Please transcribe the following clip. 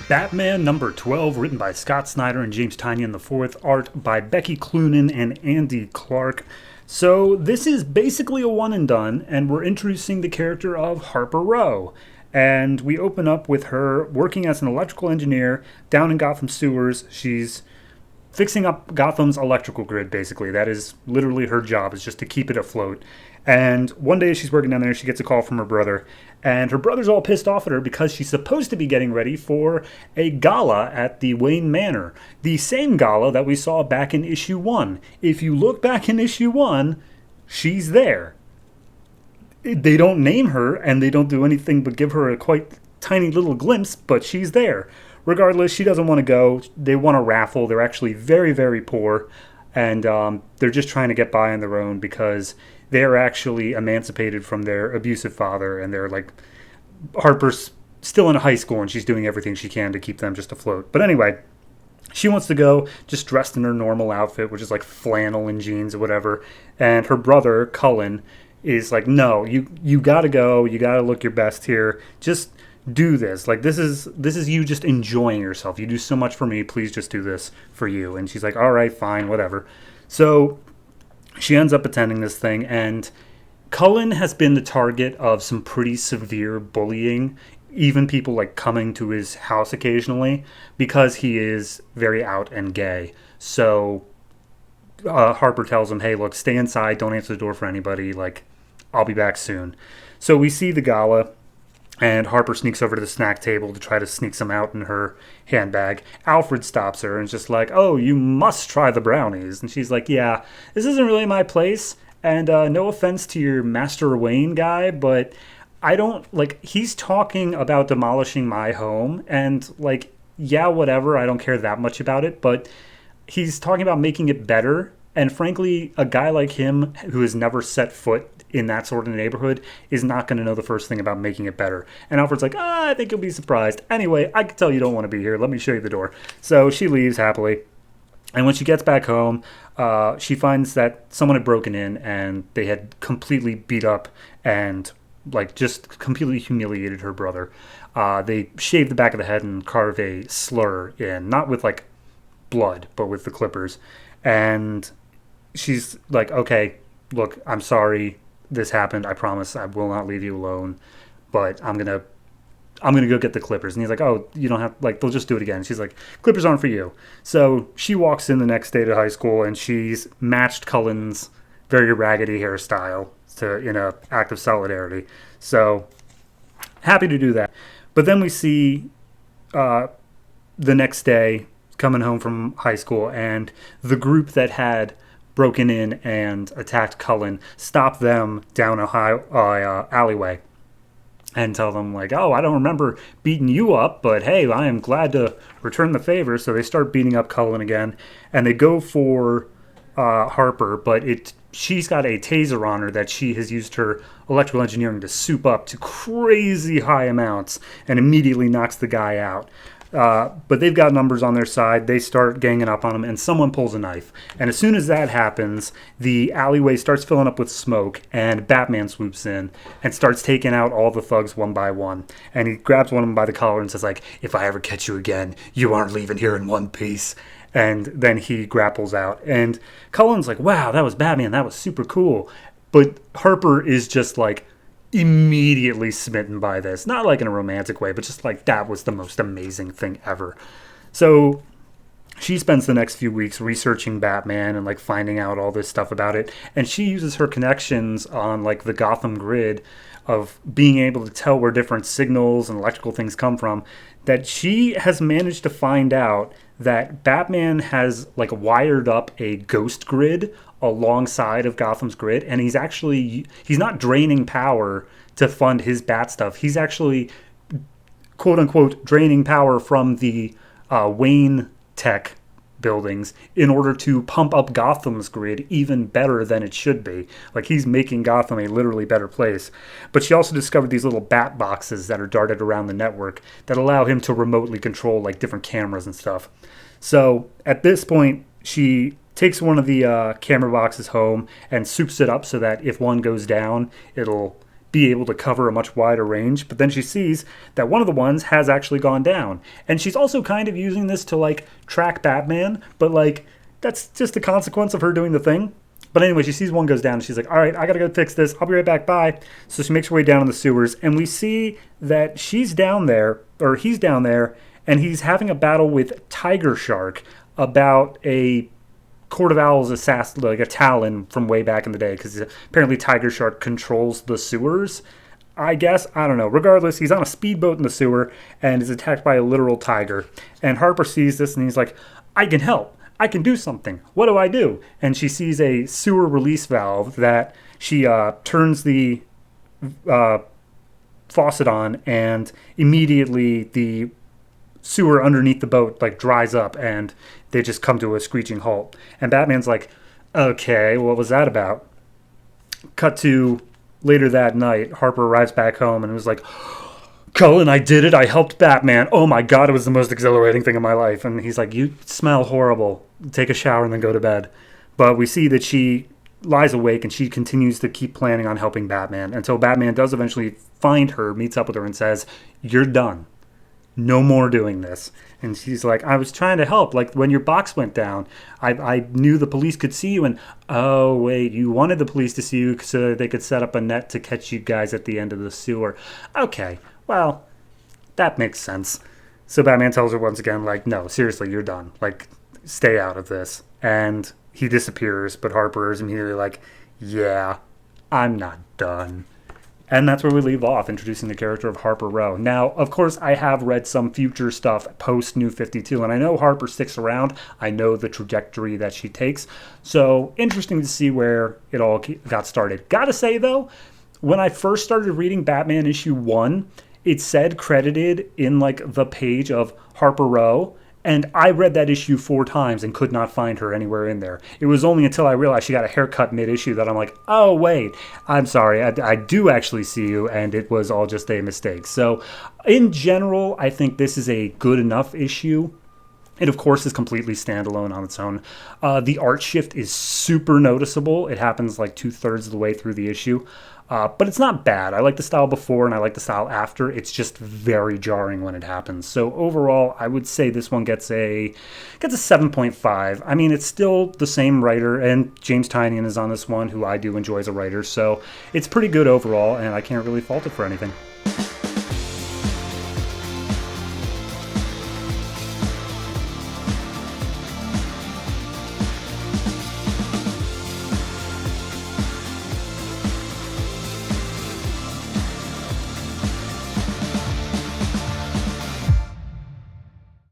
Batman number 12, written by Scott Snyder and James Tynion IV, art by Becky Cloonan and Andy Clark. So this is basically a one and done, and we're introducing the character of Harper Row. And we open up with her working as an electrical engineer down in Gotham sewers. She's fixing up Gotham's electrical grid, basically. That is literally her job, is just to keep it afloat. And one day she's working down there, she gets a call from her brother, and her brother's all pissed off at her because she's supposed to be getting ready for a gala at the Wayne Manor. The same gala that we saw back in issue 1. If you look back in issue 1, she's there. They don't name her, and they don't do anything but give her a quite tiny little glimpse, but she's there. Regardless, she doesn't want to go. They want a raffle. They're actually very, very poor, and they're just trying to get by on their own because they're actually emancipated from their abusive father, and they're like, Harper's still in high school, and she's doing everything she can to keep them just afloat. But anyway, she wants to go just dressed in her normal outfit, which is like flannel and jeans or whatever, and her brother, Cullen, is like, no, you gotta go, you gotta look your best here, just do this. Like, this is you just enjoying yourself. You do so much for me, please just do this for you. And she's like, all right, fine, whatever. So she ends up attending this thing, and Cullen has been the target of some pretty severe bullying, even people like coming to his house occasionally, because he is very out and gay. So Harper tells him, hey, look, stay inside, don't answer the door for anybody, like, I'll be back soon. So we see the gala, and Harper sneaks over to the snack table to try to sneak some out in her handbag. Alfred stops her and is just like, oh, you must try the brownies. And she's like, yeah, this isn't really my place. And no offense to your Master Wayne guy, but I don't, like, he's talking about demolishing my home. And, like, yeah, whatever, I don't care that much about it. But he's talking about making it better. And frankly, a guy like him who has never set foot in that sort of neighborhood is not going to know the first thing about making it better. And Alfred's like, I think you'll be surprised. Anyway, I can tell you don't want to be here. Let me show you the door. So she leaves happily. And when she gets back home, she finds that someone had broken in and they had completely beat up and like just completely humiliated her brother. They shaved the back of the head and carved a slur in, not with like blood, but with the clippers. And she's like, okay, look, I'm sorry this happened. I promise I will not leave you alone, but I'm gonna go get the clippers. And he's like, oh, you don't have, like, they'll just do it again. She's like, clippers aren't for you. So she walks in the next day to high school, and she's matched Cullen's very raggedy hairstyle in a act of solidarity. So happy to do that. But then we see the next day coming home from high school, and the group that had broken in and attacked Cullen stop them down a alleyway and tell them, like, oh, I don't remember beating you up, but hey, I am glad to return the favor. So they start beating up Cullen again, and they go for Harper, but she's got a taser on her that she has used her electrical engineering to soup up to crazy high amounts and immediately knocks the guy out. But they've got numbers on their side. They start ganging up on them, and someone pulls a knife. And as soon as that happens, the alleyway starts filling up with smoke, and Batman swoops in and starts taking out all the thugs one by one. And he grabs one of them by the collar and says, like, if I ever catch you again, you aren't leaving here in one piece. And then he grapples out. And Cullen's like, wow, that was Batman. That was super cool. But Harper is just like, immediately smitten by this, not like in a romantic way, but just like that was the most amazing thing ever. So she spends the next few weeks researching Batman and like finding out all this stuff about it, and she uses her connections on like the Gotham grid of being able to tell where different signals and electrical things come from, that she has managed to find out that Batman has like wired up a ghost grid alongside of Gotham's grid, and he's not draining power to fund his bat stuff. He's actually, quote unquote, draining power from the Wayne Tech buildings in order to pump up Gotham's grid even better than it should be. Like, he's making Gotham a literally better place. But she also discovered these little bat boxes that are darted around the network that allow him to remotely control like different cameras and stuff. So at this point, she takes one of the camera boxes home and soups it up so that if one goes down, it'll be able to cover a much wider range. But then she sees that one of the ones has actually gone down. And she's also kind of using this to like track Batman, but like that's just a consequence of her doing the thing. But anyway, she sees one goes down and she's like, all right, I gotta go fix this. I'll be right back. Bye. So she makes her way down in the sewers and we see that she's down there, or he's down there, and he's having a battle with Tiger Shark about a Court of Owls assassin, like a Talon from way back in the day, because apparently Tiger Shark controls the sewers. I guess, I don't know. Regardless, he's on a speedboat in the sewer and is attacked by a literal tiger. And Harper sees this and he's like, I can help. I can do something. What do I do? And she sees a sewer release valve that she turns the faucet on, and immediately the sewer underneath the boat like dries up and they just come to a screeching halt. And Batman's like, okay, what was that about? Cut to later that night, Harper arrives back home and was like, Cullen, I did it. I helped Batman. Oh my God, it was the most exhilarating thing in my life. And he's like, you smell horrible. Take a shower and then go to bed. But we see that she lies awake and she continues to keep planning on helping Batman until Batman does eventually find her, meets up with her and says, you're done. No more doing this. And she's like, I was trying to help. Like when your box went down, I knew the police could see you. And oh, wait, you wanted the police to see you so they could set up a net to catch you guys at the end of the sewer. Okay. Well, that makes sense. So Batman tells her once again, like, no, seriously, you're done. Like, stay out of this. And he disappears, but Harper is immediately like, yeah, I'm not done. And that's where we leave off, introducing the character of Harper Row. Now, of course, I have read some future stuff post New 52, and I know Harper sticks around. I know the trajectory that she takes. So, interesting to see where it all got started. Gotta say, though, when I first started reading Batman issue 1, it said credited in like the page of Harper Row, and I read that issue 4 times and could not find her anywhere in there. It was only until I realized she got a haircut mid-issue that I'm like, oh wait, I'm sorry, I do actually see you, and it was all just a mistake. So in general, I think this is a good enough issue. It, of course, is completely standalone on its own. The art shift is super noticeable. It happens like 2/3 of the way through the issue. But it's not bad. I like the style before and I like the style after. It's just very jarring when it happens. So overall, I would say this one gets a 7.5. I mean, it's still the same writer, and James Tynion is on this one, who I do enjoy as a writer. So it's pretty good overall, and I can't really fault it for anything.